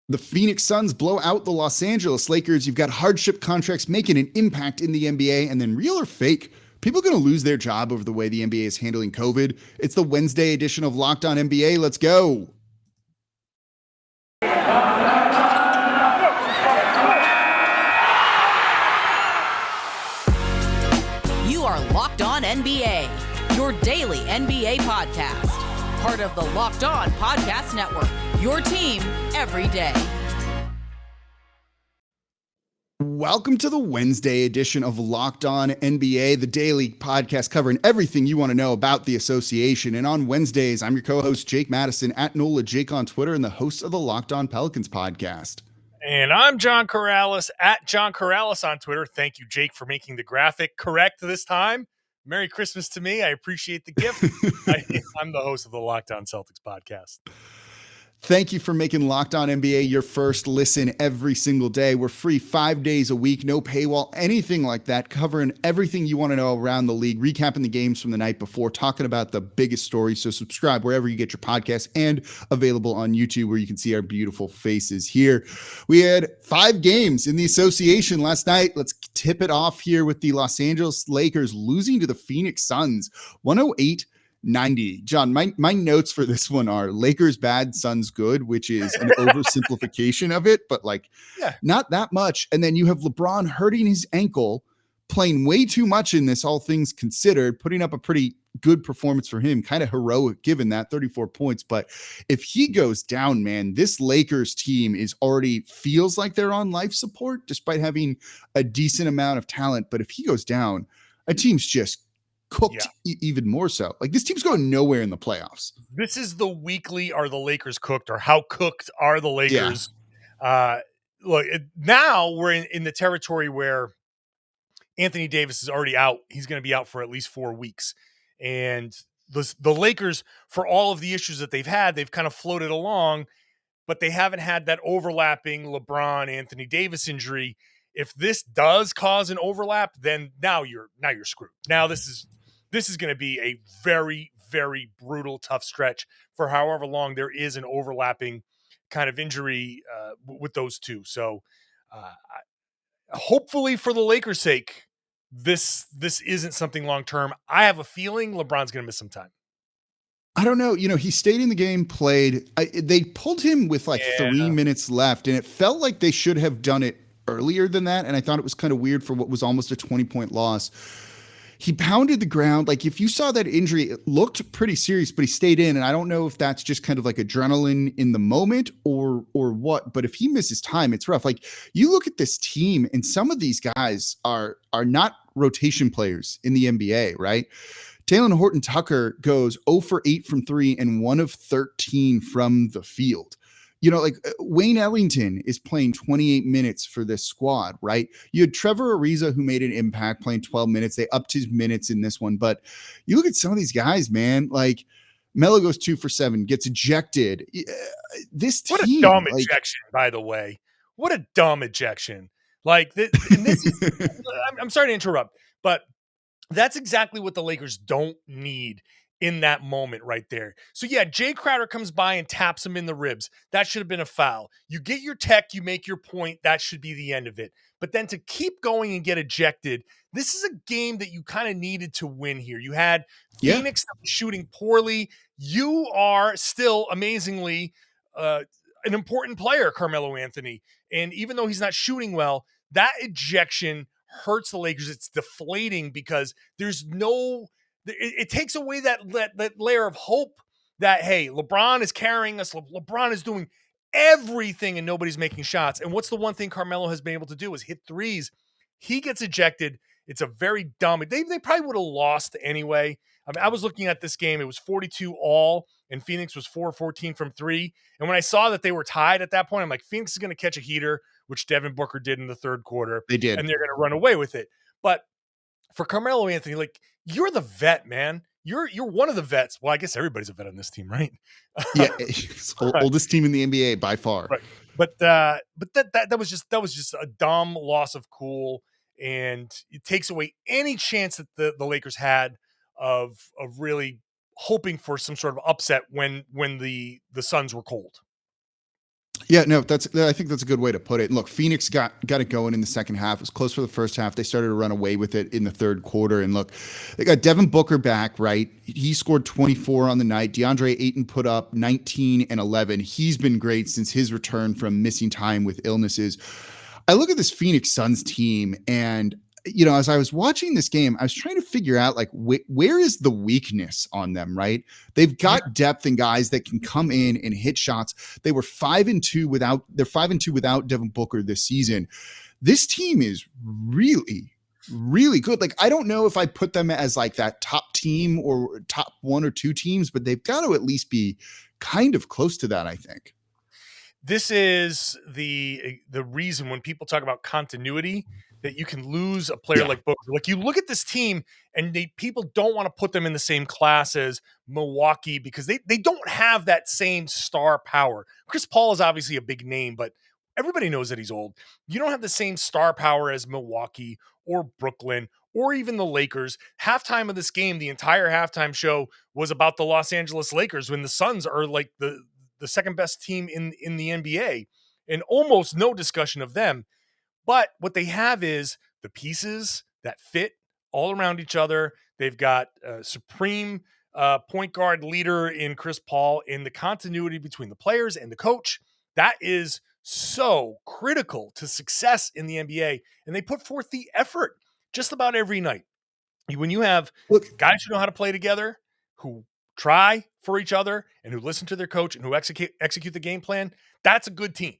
The Phoenix Suns blow out the Los Angeles Lakers. You've got hardship contracts making an impact in the NBA. And then real or fake, people going to lose their job over the way the NBA is handling COVID. It's the Wednesday edition of Locked On NBA. Let's go. You are Locked On NBA, your daily NBA podcast. Part of the Locked On Podcast Network, your team every day. Welcome to the Wednesday edition of Locked On NBA, the daily podcast covering everything you want to know about the association. And on Wednesdays, I'm your co-host, Jake Madison, at NOLA Jake on Twitter, and the host of the Locked On Pelicans podcast. And I'm John Karalis, at John Karalis on Twitter. Thank you, Jake, for making the graphic correct this time. Merry Christmas to me. I appreciate the gift. I'm the host of the Locked On Celtics podcast. Thank you for making Locked On NBA your first listen every single day. We're free 5 days a week, no paywall, anything like that, covering everything you want to know around the league, recapping the games from the night before, talking about the biggest stories. So subscribe wherever you get your podcasts and available on YouTube where you can see our beautiful faces here. We had 5 games in the association last night. Let's tip it off here with the Los Angeles Lakers losing to the Phoenix Suns, 108-90. John, my notes for this one are Lakers bad, Suns good, which is an oversimplification of it, but not that much. And then you have LeBron hurting his ankle, playing way too much in this, all things considered, putting up a pretty good performance for him, kind of heroic given that 34 points. But if he goes down, man, this Lakers team is already feels like they're on life support despite having a decent amount of talent. But if he goes down, a team's just cooked even more so. Like, this team's going nowhere in the playoffs. This is the weekly Are the Lakers Cooked, or how cooked are the Lakers? Yeah. Now we're in the territory where Anthony Davis is already out. He's going to be out for at least 4 weeks. And the Lakers, for all of the issues that they've had, they've kind of floated along, but they haven't had that overlapping LeBron, Anthony Davis injury. If this does cause an overlap, then now you're screwed. Now this is going to be a very, very brutal, tough stretch for however long there is an overlapping kind of injury with those two. So hopefully for the Lakers' sake, this isn't something long-term. I have a feeling LeBron's going to miss some time. I don't know. You know, he stayed in the game, played. They pulled him with 3 minutes left, and it felt like they should have done it earlier than that. And I thought it was kind of weird for what was almost a 20-point loss. He pounded the ground. Like, if you saw that injury, it looked pretty serious, but he stayed in. And I don't know if that's just kind of like adrenaline in the moment or what, but if he misses time, it's rough. Like, you look at this team and some of these guys are not rotation players in the NBA, right? Talen Horton-Tucker goes 0 for 8 from 3 and 1 of 13 from the field. You know, like, Wayne Ellington is playing 28 minutes for this squad, right? You had Trevor Ariza, who made an impact, playing 12 minutes. They upped his minutes in this one. But you look at some of these guys, man, like Melo goes 2 for 7, gets ejected. This team. What a dumb ejection, by the way. What a dumb ejection. Like, this is, I'm sorry to interrupt, but that's exactly what the Lakers don't need in that moment right there. So yeah, Jay Crowder comes by and taps him in the ribs. That should have been a foul. You get your tech, you make your point. That should be the end of it. But then to keep going and get ejected, this is a game that you kind of needed to win here. You had Phoenix shooting poorly. You are still amazingly an important player, Carmelo Anthony. And even though he's not shooting well, that ejection hurts the Lakers. It's deflating because there's no... It takes away that layer of hope that, hey, LeBron is carrying us. LeBron is doing everything and nobody's making shots. And what's the one thing Carmelo has been able to do is hit threes. He gets ejected. It's a very dumb. They probably would have lost anyway. I mean, I was looking at this game. It was 42 all, and Phoenix was 4-14 from 3. And when I saw that they were tied at that point, I'm like, Phoenix is going to catch a heater, which Devin Booker did in the third quarter. They did. And they're going to run away with it. But for Carmelo Anthony, like, you're the vet, man. You're one of the vets. Well, I guess everybody's a vet on this team, right? Yeah, oldest team in the NBA by far. Right. But that was just a dumb loss of cool, and it takes away any chance that the Lakers had of really hoping for some sort of upset when the Suns were cold. Yeah, no, I think that's a good way to put it. And look, Phoenix got it going in the second half. It was close for the first half. They started to run away with it in the third quarter. And look, they got Devin Booker back, right? He scored 24 on the night. DeAndre Ayton put up 19 and 11. He's been great since his return from missing time with illnesses. I look at this Phoenix Suns team, and as I was watching this game, I was trying to figure out like where is the weakness on them, right? They've got depth and guys that can come in and hit shots. They're 5-2 without Devin Booker this season. This team is really, really good. Like, I don't know if I put them as like that top team or top one or two teams, but they've got to at least be kind of close to that, I think. This is the reason when people talk about continuity that you can lose a player like Booker. Like, you look at this team and people don't want to put them in the same class as Milwaukee because they don't have that same star power. Chris Paul is obviously a big name, but everybody knows that he's old. You don't have the same star power as Milwaukee or Brooklyn or even the Lakers. Halftime of this game, the entire halftime show was about the Los Angeles Lakers when the Suns are like the second best team in the NBA, and almost no discussion of them. But what they have is the pieces that fit all around each other. They've got a supreme point guard leader in Chris Paul, and the continuity between the players and the coach. That is so critical to success in the NBA, and they put forth the effort just about every night. When you have guys who know how to play together, who try for each other, and who listen to their coach and who execute the game plan, that's a good team.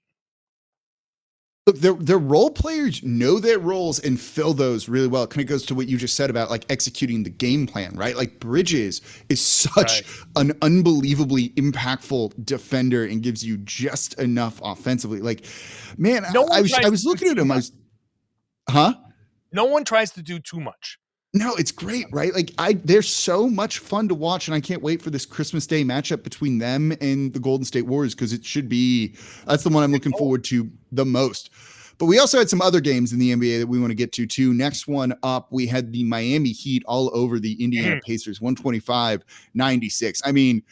Look, their role players know their roles and fill those really well. It kind of goes to what you just said about like executing the game plan, right? Like Bridges is such an unbelievably impactful defender and gives you just enough offensively. Like, man, I was looking at him. No one tries to do too much. No, it's great, right? Like they're so much fun to watch, and I can't wait for this Christmas Day matchup between them and the Golden State Warriors because that's the one I'm looking forward to the most. But we also had some other games in the NBA that we want to get to too. Next one up, we had the Miami Heat all over the Indiana Pacers, 125-96. I mean,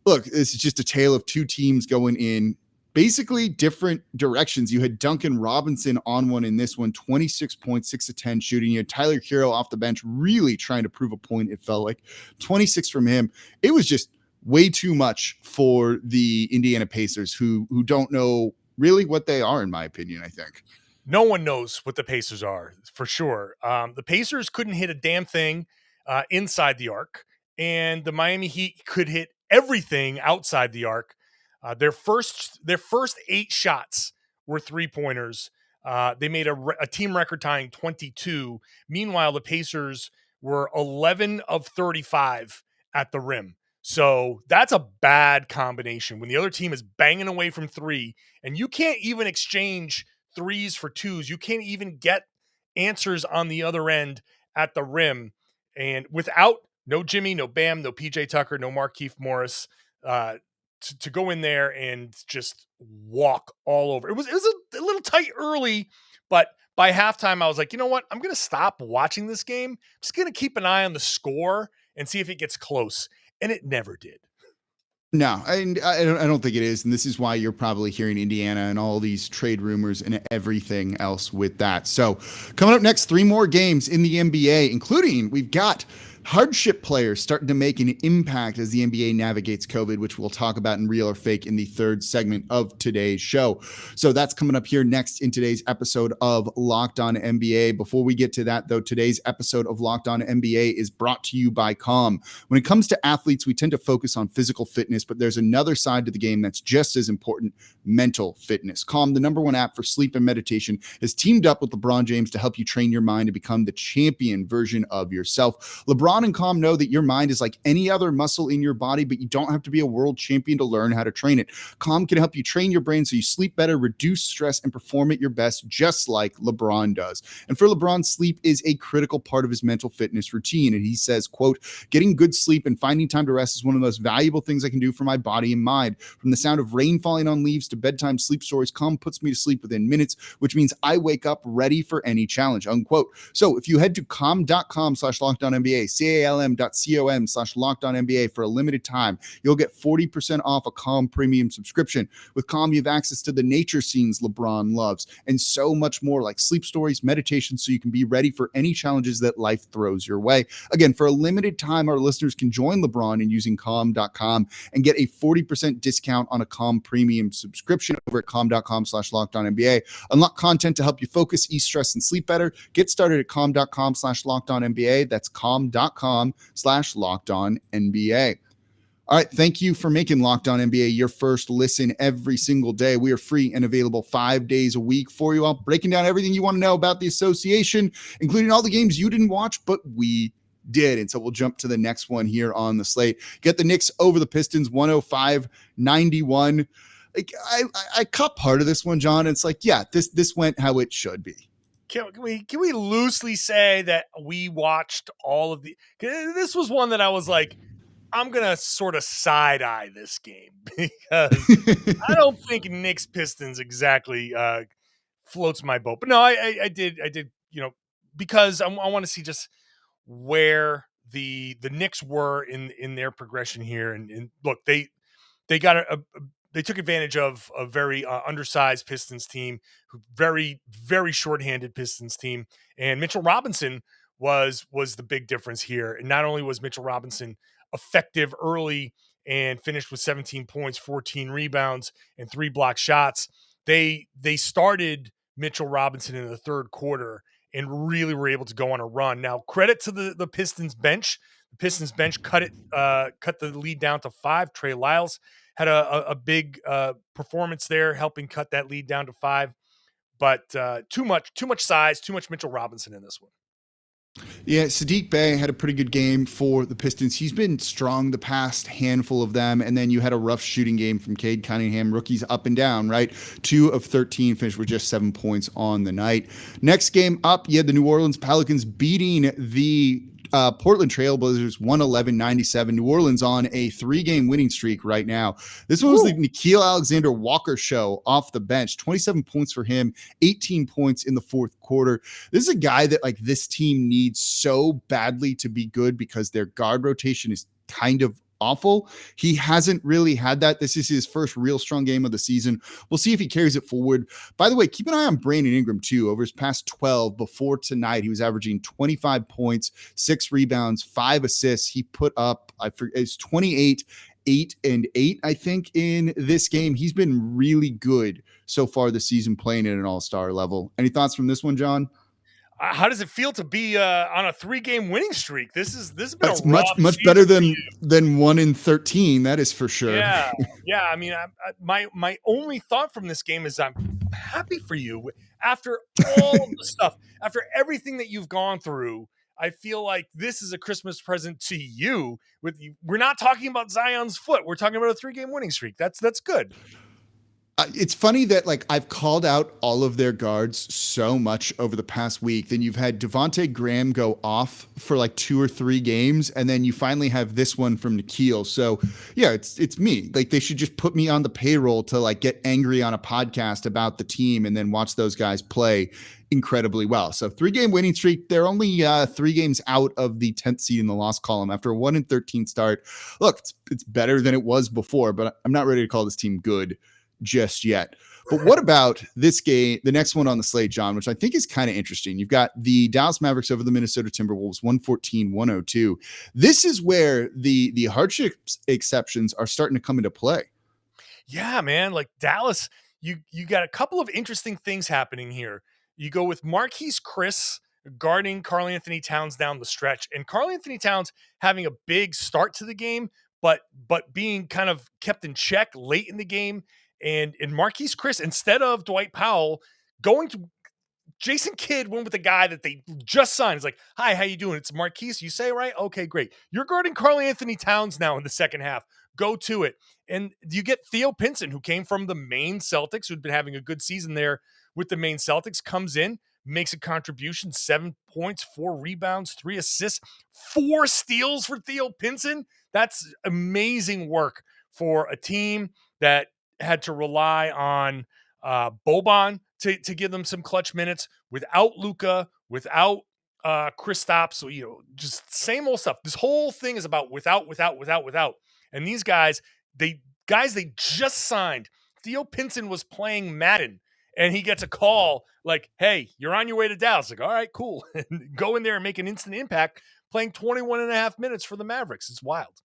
look, this is just a tale of two teams going in basically different directions. You had Duncan Robinson on one in this one, 26 points, 6 of 10 shooting. You had Tyler Hero off the bench really trying to prove a point. It felt like 26 from him. It was just way too much for the Indiana Pacers who don't know really what they are, in my opinion, I think. No one knows what the Pacers are, for sure. The Pacers couldn't hit a damn thing inside the arc, and the Miami Heat could hit everything outside the arc. Their first 8 shots were 3-pointers. They made a team record tying 22. Meanwhile, the Pacers were 11 of 35 at the rim. So that's a bad combination when the other team is banging away from 3 and you can't even exchange 3s for 2s. You can't even get answers on the other end at the rim. And without no Jimmy, no Bam, no PJ Tucker, no Markieff Morris, to go in there and just walk all over. It was a little tight early, but by halftime, I was like, you know what? I'm going to stop watching this game. I'm just going to keep an eye on the score and see if it gets close. And it never did. No, I don't think it is. And this is why you're probably hearing Indiana and all these trade rumors and everything else with that. So coming up next, 3 more games in the NBA, including we've got hardship players starting to make an impact as the NBA navigates COVID, which we'll talk about in Real or Fake in the third segment of today's show. So that's coming up here next in today's episode of Locked On NBA. Before we get to that, though, today's episode of Locked On NBA is brought to you by Calm. When it comes to athletes, we tend to focus on physical fitness, but there's another side to the game that's just as important: mental fitness. Calm, the #1 app for sleep and meditation, has teamed up with LeBron James to help you train your mind to become the champion version of yourself. LeBron and Calm know that your mind is like any other muscle in your body, but you don't have to be a world champion to learn how to train it. Calm can help you train your brain so you sleep better, reduce stress, and perform at your best, just like LeBron does. And for LeBron, sleep is a critical part of his mental fitness routine. And he says, quote, "Getting good sleep and finding time to rest is one of the most valuable things I can do for my body and mind. From the sound of rain falling on leaves to bedtime sleep stories, Calm puts me to sleep within minutes, which means I wake up ready for any challenge," unquote. So if you head to calm.com/LockedOnNBA, save calm.com/LockedOnNBA for a limited time. You'll get 40% off a Calm premium subscription. With Calm, you have access to the nature scenes LeBron loves and so much more, like sleep stories, meditation, so you can be ready for any challenges that life throws your way. Again, for a limited time, our listeners can join LeBron in using calm.com and get a 40% discount on a Calm premium subscription over at calm.com/LockedOnNBA. Unlock content to help you focus, ease stress, and sleep better. Get started at calm.com/LockedOnNBA. That's calm.com/LockedOnNBA. All right. Thank you for making Locked On NBA your first listen every single day. We are free and available 5 days a week for you all, breaking down everything you want to know about the association, including all the games you didn't watch, but we did. And so we'll jump to the next one here on the slate. Get the Knicks over the Pistons 105-91. Like I caught part of this one, John. It's like, yeah, this went how it should be. Can we loosely say that we watched all of the? This was one that I was like, I'm gonna sort of side eye this game because I don't think Knicks Pistons exactly floats my boat. But no, I did because I want to see just where the Knicks were in their progression here, and look, they got they took advantage of a very undersized Pistons team, very, very shorthanded Pistons team. And Mitchell Robinson was the big difference here. And not only was Mitchell Robinson effective early and finished with 17 points, 14 rebounds, and 3 block shots, they started Mitchell Robinson in the third quarter and really were able to go on a run. Now, credit to the Pistons bench. The Pistons bench cut the lead down to 5. Trey Lyles had a big performance there, helping cut that lead down to 5. But too much size, too much Mitchell Robinson in this one. Yeah, Sadiq Bey had a pretty good game for the Pistons. He's been strong the past handful of them. And then you had a rough shooting game from Cade Cunningham. Rookies up and down, right? 2 of 13 finished with just 7 points on the night. Next game up, you had the New Orleans Pelicans beating the Portland Trailblazers 111-97. New Orleans on a 3-game winning streak right now. This one was the Nickeil Alexander-Walker show off the bench. 27 points for him, 18 points in the fourth quarter. This is a guy that like this team needs so badly to be good because their guard rotation is kind of awful. He hasn't really had that. This is his first real strong game of the season. We'll see if he carries it forward. By the way, keep an eye on Brandon Ingram too. Over his past 12 before tonight, he was averaging 25 points, 6 rebounds, 5 assists. He put up, it's 28, 8 and 8, I think, in this game. Has been really good so far this season playing at an all-star level. Any thoughts from this one, John? How does it feel to be on a 3-game winning streak? This has been That's a rough much better than 1 in 13. That is for sure. Yeah. I mean, my only thought from this game is I'm happy for you after all of the stuff, after everything that you've gone through. I feel like this is a Christmas present to you. We're not talking about Zion's foot. We're talking about a 3-game winning streak. That's good. It's funny that like I've called out all of their guards so much over the past week. Then you've had Devonte Graham go off for like 2 or 3 games, and then you finally have this one from Nickeil. So yeah, it's me. Like they should just put me on the payroll to like get angry on a podcast about the team and then watch those guys play incredibly well. So 3-game winning streak. They're only 3 games out of the 10th seed in the loss column after a 1 in 13 start. Look, it's better than it was before, but I'm not ready to call this team good just yet. But what about this game, the next one on the slate, John, which I think is kind of interesting? You've got the Dallas Mavericks over the Minnesota Timberwolves 114-102. This is where the hardship exceptions are starting to come into play. Yeah, man. Like Dallas, you got a couple of interesting things happening here. You go with Marquise Chris guarding Karl-Anthony Towns down the stretch, and Karl-Anthony Towns having a big start to the game, but being kind of kept in check late in the game. And Marquise Chris, instead of Dwight Powell, going to Jason Kidd went with the guy that they just signed. It's like, hi, how you doing? It's Marquise. You say right? Okay, great. You're guarding Karl-Anthony Towns now in the second half. Go to it. And you get Theo Pinson, who came from the Maine Celtics, who'd been having a good season there with the Maine Celtics, comes in, makes a contribution, 7 points, 4 rebounds, 3 assists, 4 steals for Theo Pinson. That's amazing work for a team that had to rely on Boban to give them some clutch minutes without Luka, without Kristaps, just same old stuff. This whole thing is about without. And these guys, they just signed. Theo Pinson was playing Madden, and he gets a call like, "Hey, you're on your way to Dallas." Like, all right, cool. And go in there and make an instant impact, playing 21 and a half minutes for the Mavericks. It's wild.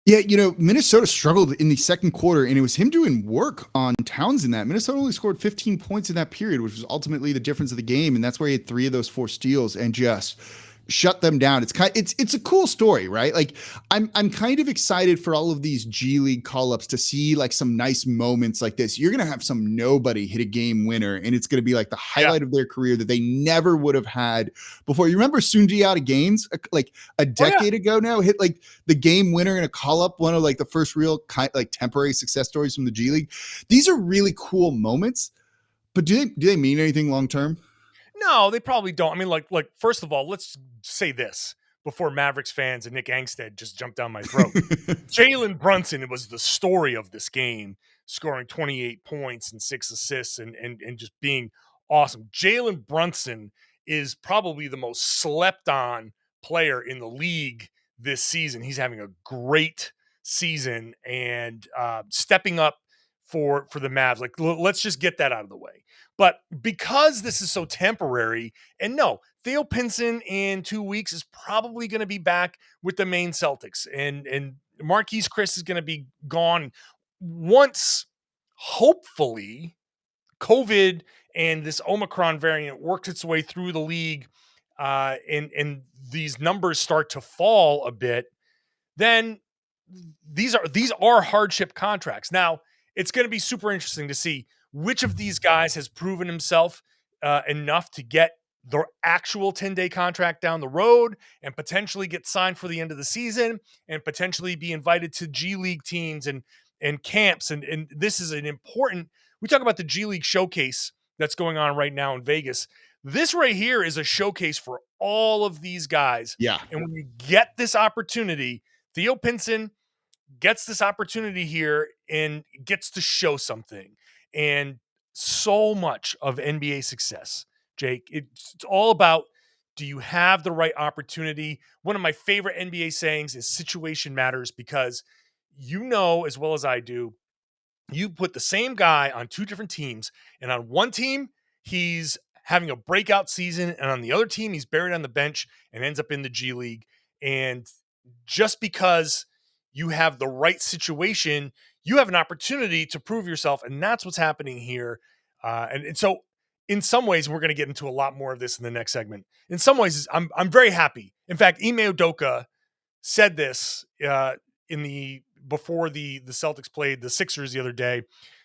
Yeah, Minnesota struggled in the second quarter, and it was him doing work on Towns in that. Minnesota only scored 15 points in that period, which was ultimately the difference of the game, and that's where he had 3 of those 4 steals and just shut them down. It's a cool story, right? Like I'm kind of excited for all of these G League call-ups to see like some nice moments like this. You're gonna have some nobody hit a game winner, and it's gonna be like the highlight of their career that they never would have had before. You remember Sunji Out of Games like a decade ago now hit like the game winner in a call-up, one of like the first real like temporary success stories from the G League. These are really cool moments, but do they mean anything long term? No, they probably don't. I mean, like first of all, let's say this before Mavericks fans and Nick Angstead just jump down my throat. Jalen Brunson was the story of this game, scoring 28 points and 6 assists and just being awesome. Jalen Brunson is probably the most slept on player in the league this season. He's having a great season and stepping up for the Mavs. Like, let's just get that out of the way. But because this is so temporary, and no, Theo Pinson in 2 weeks is probably going to be back with the main Celtics, and Marquise Chris is going to be gone once, hopefully, COVID and this Omicron variant works its way through the league, and these numbers start to fall a bit. Then these are hardship contracts. Now, it's going to be super interesting to see which of these guys has proven himself enough to get the actual 10-day contract down the road and potentially get signed for the end of the season and potentially be invited to G League teams and camps. And this is an important, we talk about the G League showcase that's going on right now in Vegas. This right here is a showcase for all of these guys. Yeah. And when you get this opportunity, Theo Pinson gets this opportunity here and gets to show something. And so much of NBA success, Jake, it's all about, do you have the right opportunity? One of my favorite NBA sayings is situation matters, because as well as I do, you put the same guy on 2 different teams, and on one team, he's having a breakout season, and on the other team, he's buried on the bench and ends up in the G League. And just because you have the right situation, you have an opportunity to prove yourself, and that's what's happening here. And so, in some ways, we're going to get into a lot more of this in the next segment. In some ways, I'm very happy. In fact, Ime Udoka said this before the Celtics played the Sixers the other day. I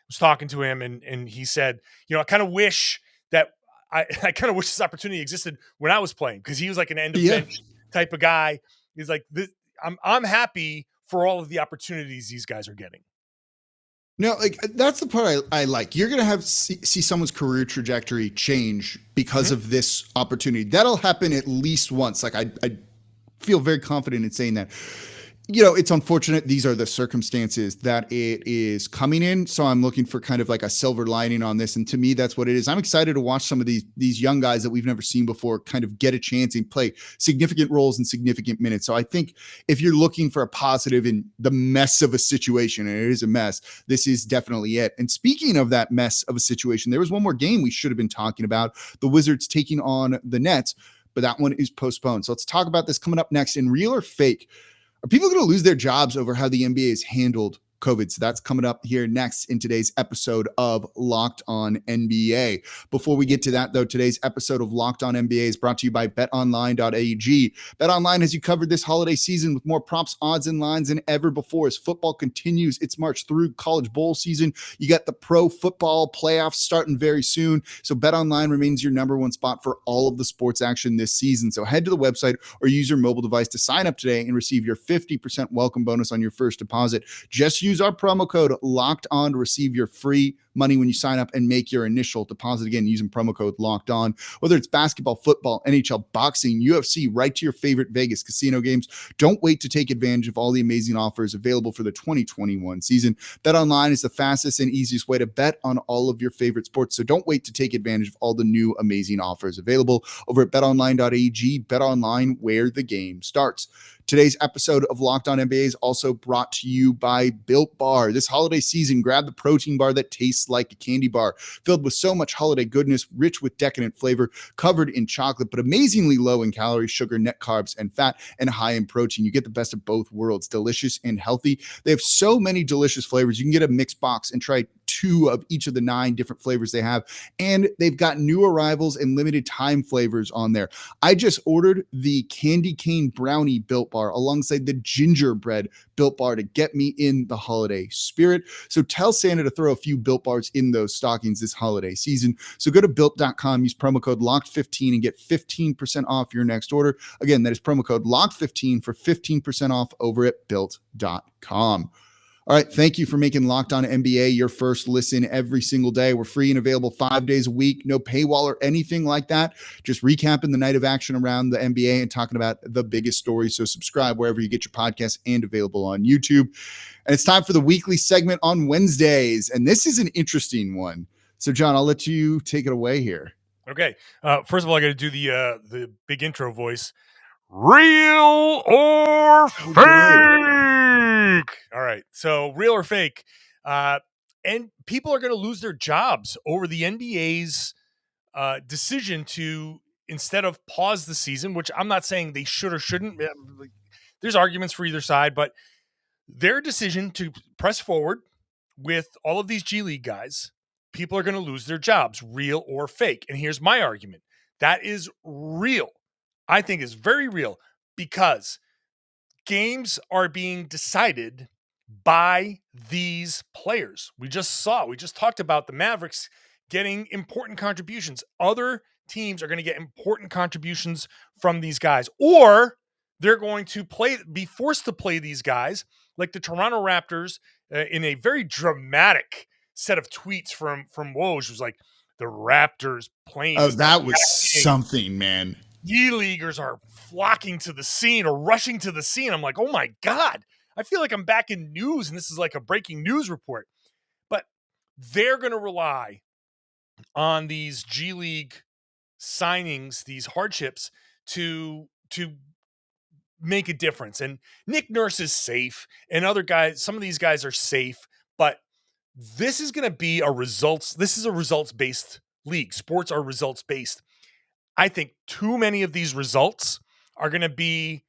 was talking to him, and he said, I kind of wish that I kind of wish this opportunity existed when I was playing, because he was like an end of bench type of guy. He's like, I'm happy for all of the opportunities these guys are getting. No, like that's the part I like. You're going to see someone's career trajectory change because of this opportunity. That'll happen at least once. Like I feel very confident in saying that. It's unfortunate. These are the circumstances that it is coming in. So I'm looking for kind of like a silver lining on this. And to me, that's what it is. I'm excited to watch some of these young guys that we've never seen before kind of get a chance and play significant roles in significant minutes. So I think if you're looking for a positive in the mess of a situation, and it is a mess, this is definitely it. And speaking of that mess of a situation, there was one more game we should have been talking about, the Wizards taking on the Nets, but that one is postponed. So let's talk about this coming up next in Real or Fake. Are people going to lose their jobs over how the NBA has handled COVID? So that's coming up here next in today's episode of Locked On NBA. Before we get to that, though, today's episode of Locked On NBA is brought to you by BetOnline.ag. BetOnline has you covered this holiday season with more props, odds, and lines than ever before as football continues its march through college bowl season. You got the pro football playoffs starting very soon. So BetOnline remains your number one spot for all of the sports action this season. So head to the website or use your mobile device to sign up today and receive your 50% welcome bonus on your first deposit. Just use use our promo code Locked On to receive your free money when you sign up and make your initial deposit. Again, using promo code Locked On, whether it's basketball, football, NHL, boxing, UFC, right to your favorite Vegas casino games. Don't wait to take advantage of all the amazing offers available for the 2021 season. BetOnline is the fastest and easiest way to bet on all of your favorite sports. So don't wait to take advantage of all the new amazing offers available over at betonline.ag. BetOnline, where the game starts. Today's episode of Locked On NBA is also brought to you by Built Bar. This holiday season, grab the protein bar that tastes like a candy bar, filled with so much holiday goodness, rich with decadent flavor, covered in chocolate, but amazingly low in calories, sugar, net carbs, and fat, and high in protein. You get the best of both worlds, delicious and healthy. They have so many delicious flavors. You can get a mixed box and try 2 of each of the 9 different flavors they have. And they've got new arrivals and limited time flavors on there. I just ordered the candy cane brownie Built Bar alongside the gingerbread Built Bar to get me in the holiday spirit. So tell Santa to throw a few Built Bars in those stockings this holiday season. So go to built.com, use promo code LOCKED15 and get 15% off your next order. Again, that is promo code LOCKED15 for 15% off over at built.com. All right. Thank you for making Locked On NBA your first listen every single day. We're free and available 5 days a week. No paywall or anything like that. Just recapping the night of action around the NBA and talking about the biggest stories. So subscribe wherever you get your podcasts and available on YouTube. And it's time for the weekly segment on Wednesdays. And this is an interesting one. So, John, I'll let you take it away here. Okay. First of all, I got to do the big intro voice. Real or fake? All right. So real or fake? And people are going to lose their jobs over the NBA's decision to, instead of pause the season, which I'm not saying they should or shouldn't. There's arguments for either side, but their decision to press forward with all of these G League guys, people are going to lose their jobs, real or fake. And here's my argument. That is real. I think is very real because games are being decided by these players. We just talked about the Mavericks getting important contributions. Other teams are going to get important contributions from these guys, or they're going to be forced to play these guys like the Toronto Raptors in a very dramatic set of tweets from Woj was like, the Raptors playing. Oh, that was something, man. G-leaguers are flocking to the scene or rushing to the scene. I'm like, oh my God, I feel like I'm back in news and this is like a breaking news report. But they're going to rely on these G-League signings, these hardships to make a difference. And Nick Nurse is safe and other guys, some of these guys are safe, but this is going to be this is a results-based league. Sports are results-based. I think too many of these results are going to be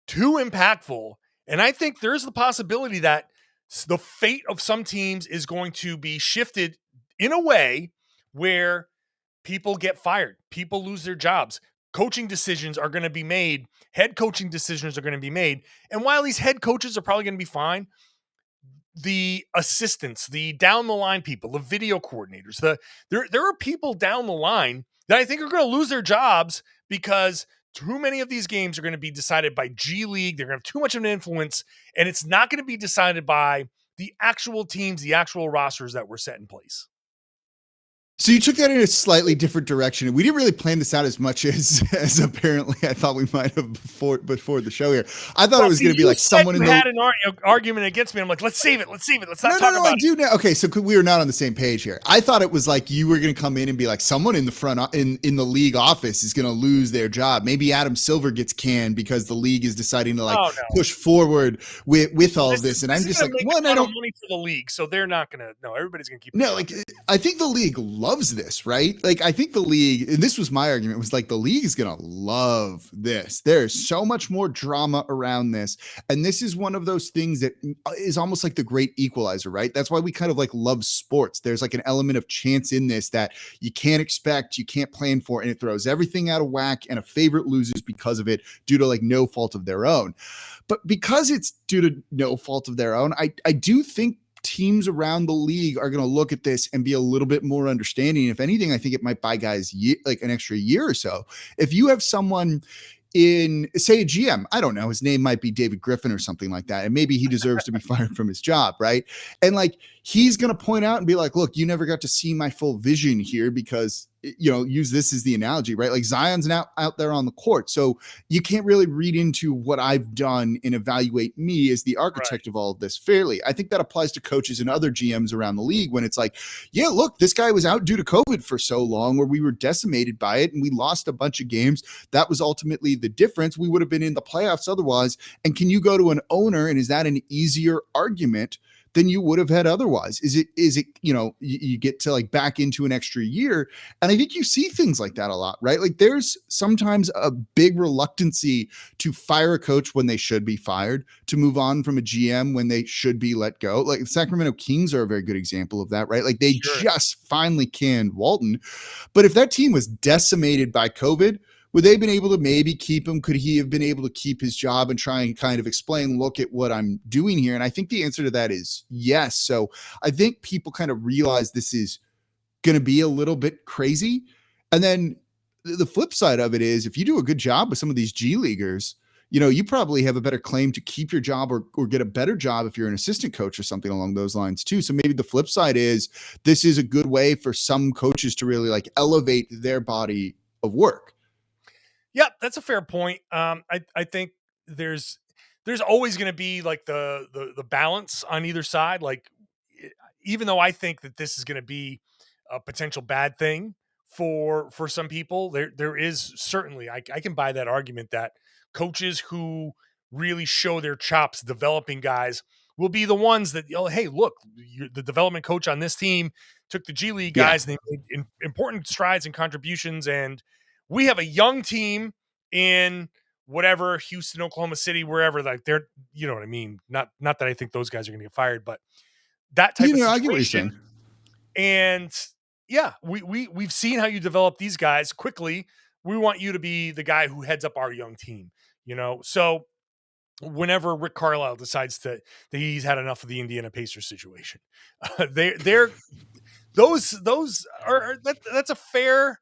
too impactful. And I think there's the possibility that the fate of some teams is going to be shifted in a way where people get fired, people lose their jobs, coaching decisions are going to be made, head coaching decisions are going to be made. And while these head coaches are probably going to be fine, the assistants, the down the line people, the video coordinators, there are people down the line that I think are going to lose their jobs because too many of these games are going to be decided by G League. They're going to have too much of an influence, and it's not going to be decided by the actual teams, the actual rosters that were set in place. So you took that in a slightly different direction. We didn't really plan this out as much as apparently I thought we might have before the show here. I thought it was going to be like someone in the had an argument against me. I'm like, let's save it. Let's not talk about it. I do now. Okay, so we were not on the same page here. I thought it was like you were going to come in and be like someone in the front in the league office is going to lose their job. Maybe Adam Silver gets canned because the league is deciding to push forward with all of this. And I'm just like, well, I don't money for the league, so they're not going to. No, everybody's going to keep. No, like I think the league loves this, right? Like I think the league, and this was my argument, was like the league is gonna love this. There's so much more drama around this, and this is one of those things that is almost like the great equalizer, right? That's why we kind of like love sports. There's like an element of chance in this that you can't expect, you can't plan for, and it throws everything out of whack, and a favorite loses because of it due to like no fault of their own. But because it's due to no fault of their own, I do think teams around the league are going to look at this and be a little bit more understanding. If anything, I think it might buy guys like an extra year or so. If you have someone in, say, a GM. I don't know, his name might be David Griffin or something like that, and maybe he deserves to be fired from his job, right? And like, he's going to point out and be like, look, you never got to see my full vision here because, use this as the analogy, right? Like, Zion's now out there on the court, so you can't really read into what I've done and evaluate me as the architect of all of this fairly. I think that applies to coaches and other GMs around the league when it's like, yeah, look, this guy was out due to COVID for so long, where we were decimated by it and we lost a bunch of games. That was ultimately the difference. We would have been in the playoffs otherwise. And can you go to an owner, and is that an easier argument than you would have had otherwise? Is it, you get to like back into an extra year. And I think you see things like that a lot, right? Like, there's sometimes a big reluctancy to fire a coach when they should be fired, to move on from a GM when they should be let go. Like, the Sacramento Kings are a very good example of that, right? Like, they just finally canned Walton. But if that team was decimated by COVID, would they have been able to maybe keep him? Could he have been able to keep his job and try and kind of explain, look at what I'm doing here? And I think the answer to that is yes. So I think people kind of realize this is going to be a little bit crazy. And then the flip side of it is, if you do a good job with some of these G Leaguers, you probably have a better claim to keep your job or get a better job if you're an assistant coach or something along those lines too. So maybe the flip side is, this is a good way for some coaches to really like elevate their body of work. Yeah, that's a fair point. I think there's always going to be like the balance on either side. Like, even though I think that this is going to be a potential bad thing for some people, there is certainly, I can buy that argument that coaches who really show their chops developing guys will be the ones that, hey, look, the development coach on this team took the G League guys and they made important strides and contributions, and we have a young team in whatever, Houston, Oklahoma City, wherever, like, they're, you know what I mean? Not that I think those guys are going to get fired, but that type of situation. I get what you're saying. And yeah, we've seen how you develop these guys quickly. We want you to be the guy who heads up our young team, So whenever Rick Carlisle decides that he's had enough of the Indiana Pacers situation, they're that's a fair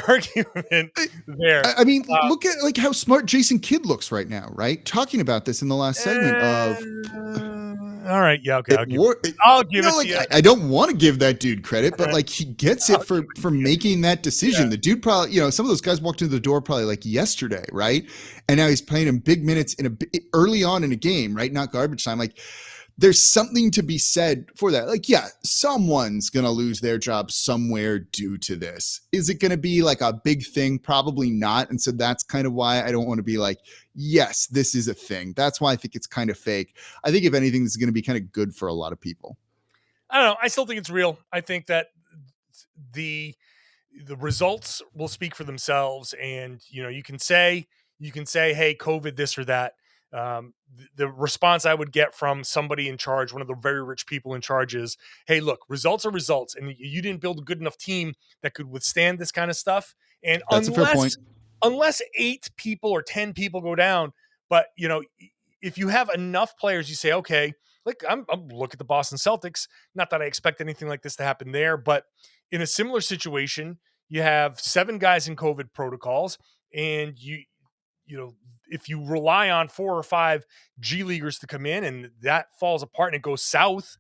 argument there. I mean, look at like how smart Jason Kidd looks right now, right? Talking about this in the last segment of. All right, yeah, okay, I'll give it to you. I don't want to give that dude credit, but like, he gets it for making that decision. Yeah. The dude probably, some of those guys walked into the door probably like yesterday, right? And now he's playing in big minutes early on in a game, right? Not garbage time. Like, there's something to be said for that. Like, yeah, someone's going to lose their job somewhere due to this. Is it going to be like a big thing? Probably not. And so that's kind of why I don't want to be like, yes, this is a thing. That's why I think it's kind of fake. I think if anything, this is going to be kind of good for a lot of people. I don't know. I still think it's real. I think that the results will speak for themselves. And, you can say, hey, COVID, this or that. The response I would get from somebody in charge, one of the very rich people in charge, is, hey, look, results are results, and you didn't build a good enough team that could withstand this kind of stuff. And that's a fair point. Unless 8 people or 10 people go down, but if you have enough players, you say, okay, like, I'm look at the Boston Celtics. Not that I expect anything like this to happen there, but in a similar situation, you have 7 guys in COVID protocols, and if you rely on 4 or 5 G Leaguers to come in and that falls apart and it goes south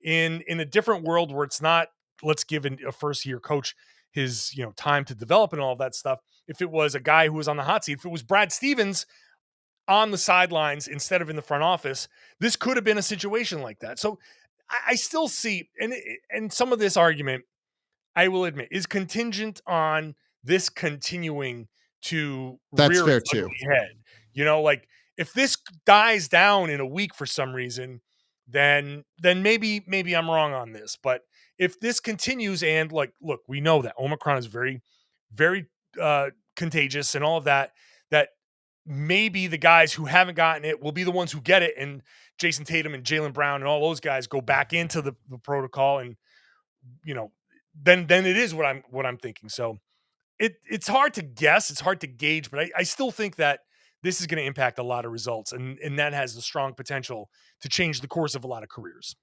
in a different world where it's not, let's give a first year coach his, time to develop and all of that stuff. If it was a guy who was on the hot seat, if it was Brad Stevens on the sidelines instead of in the front office, this could have been a situation like that. So I still see, and some of this argument, I will admit, is contingent on this continuing to That's rear fair its too. ugly head. Like, if this dies down in a week for some reason, then maybe I'm wrong on this. But if this continues, and like, look, we know that Omicron is very, very contagious and all of that, that maybe the guys who haven't gotten it will be the ones who get it, and Jason Tatum and Jaylen Brown and all those guys go back into the protocol, and then it is what I'm thinking. So it's hard to guess, it's hard to gauge, but I still think that this is going to impact a lot of results, and that has a strong potential to change the course of a lot of careers.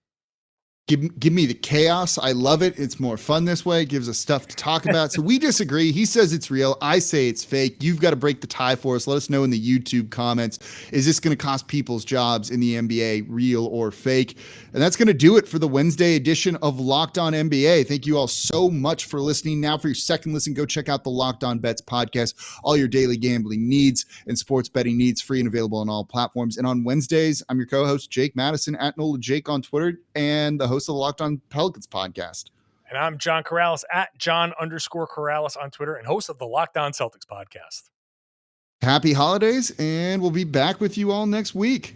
Give me the chaos. I love it. It's more fun this way. It gives us stuff to talk about. So we disagree. He says it's real. I say it's fake. You've got to break the tie for us. Let us know in the YouTube comments. Is this going to cost people's jobs in the NBA, real or fake? And that's going to do it for the Wednesday edition of Locked On NBA. Thank you all so much for listening. Now for your second listen, go check out the Locked On Bets podcast. All your daily gambling needs and sports betting needs, free and available on all platforms. And on Wednesdays, I'm your co-host, Jake Madison, at NOLA Jake on Twitter, and the host of the Locked On Pelicans podcast. And I'm John Karalis, at John_Karalis on Twitter, and host of the Locked On Celtics podcast. Happy holidays, and we'll be back with you all next week.